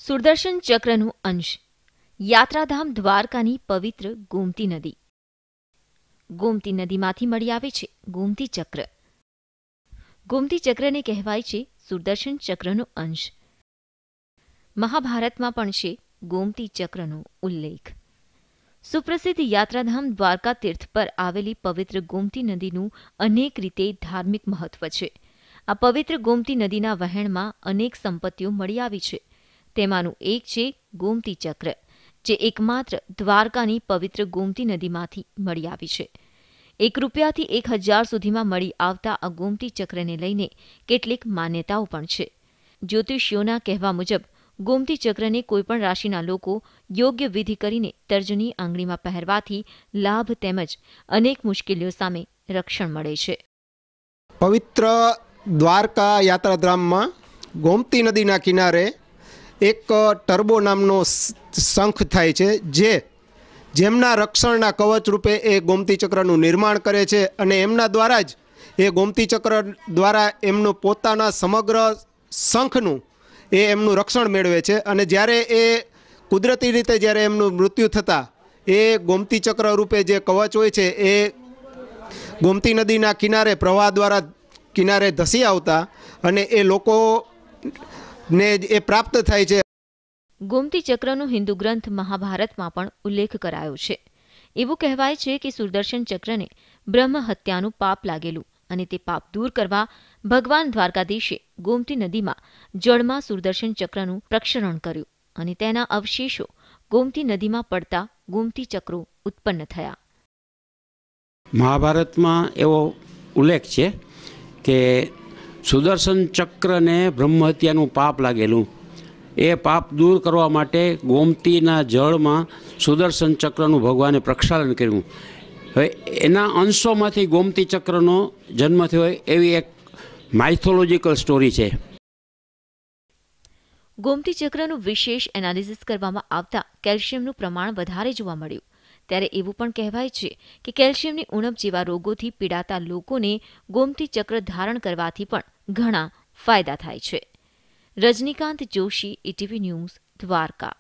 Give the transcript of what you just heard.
સુદર્શન ચક્રનું અંશ યાત્રાધામ દ્વારકાની પવિત્ર ગોમતી નદી. ગોમતી નદીમાંથી મળી આવે છે ગોમતી ચક્ર. ગોમતી ચક્રને કહેવાય છે સુદર્શન ચક્રનો અંશ. મહાભારતમાં પણ છે ગોમતી ચક્રનો ઉલ્લેખ. સુપ્રસિદ્ધ યાત્રાધામ દ્વારકા તીર્થ પર આવેલી પવિત્ર ગોમતી નદીનું અનેક રીતે ધાર્મિક મહત્વ છે. આ પવિત્ર ગોમતી નદીના વહેણમાં અનેક સંપત્તિઓ મળી આવી છે. તેમાંનું એક છે ગોમતી ચક્ર, જે એકમાત્ર દ્વારકાની પવિત્ર ગોમતી નદીમાંથી મળી આવી છે. 1 રૂપિયાથી 1000 સુધીમાં મળી આવતા આ ગોમતી ચક્રને લઈને કેટલીક માન્યતાઓ પણ છે. જ્યોતિષીઓના કહેવા મુજબ ગોમતી ચક્રને કોઈપણ રાશિના લોકો યોગ્ય વિધિ કરીને તર્જની આંગળીમાં પહેરવાથી લાભ તેમજ અનેક મુશ્કેલીઓ સામે રક્ષણ મળે છે. પવિત્ર દ્વારકા યાત્રાધામમાં ગોમતી નદીના કિનારે એક ટર્બો નામનો શંખ થાય છે, જેમના રક્ષણના કવચ રૂપે એ ગોમતી ચક્રનું નિર્માણ કરે છે અને એમના દ્વારા જ એ ગોમતી ચક્ર દ્વારા એમનું પોતાના સમગ્ર શંખનું એમનું રક્ષણ મેળવે છે. અને જ્યારે એ કુદરતી રીતે જ્યારે એમનું મૃત્યુ થતાં એ ગોમતી ચક્ર રૂપે જે કવચ હોય છે એ ગોમતી નદીના કિનારે પ્રવાહ દ્વારા કિનારે ધસી આવતા અને એ લોકોને એ પ્રાપ્ત થાય છે. ગોમતી ચક્રનો હિન્દુ ગ્રંથ મહાભારતમાં પણ ઉલ્લેખ કરાયો છે. એવું કહેવાય છે કે સુદર્શન ચક્રને બ્રહ્મ હત્યાનું પાપ લાગેલું અને તે પાપ દૂર કરવા ભગવાન દ્વારકાધીશે ગોમતી નદીમાં જળમાં સુદર્શન ચક્રનું પ્રક્ષરણ કર્યું અને તેના અવશેષો ગોમતી નદીમાં પડતા ગોમતી ચક્રો ઉત્પન્ન થયા. મહાભારતમાં એવો ઉલ્લેખ છે કે સુદર્શન ચક્રને બ્રહ્મહત્યાનું પાપ લાગેલું, એ પાપ દૂર કરવા માટે ગોમતીના જળમાં સુદર્શન ચક્રનું ભગવાને પ્રક્ષાલન કર્યું. હવે એના અંશોમાંથી ગોમતી ચક્રનો જન્મ થયો હોય એવી એક માઇથોલોજીકલ સ્ટોરી છે. ગોમતી ચક્રનું વિશેષ એનાલિસિસ કરવામાં આવતા કેલ્શિયમનું પ્રમાણ વધારે જોવા મળ્યું. ત્યારે એવું પણ કહેવાય છે કે કેલ્શિયમની ઉણપ જેવા રોગોથી પીડાતા લોકોને ગોમતી ચક્ર ધારણ કરવાથી પણ ઘણા ફાયદા થાય છે. Rajnikant Joshi, ETV news, Dwarka.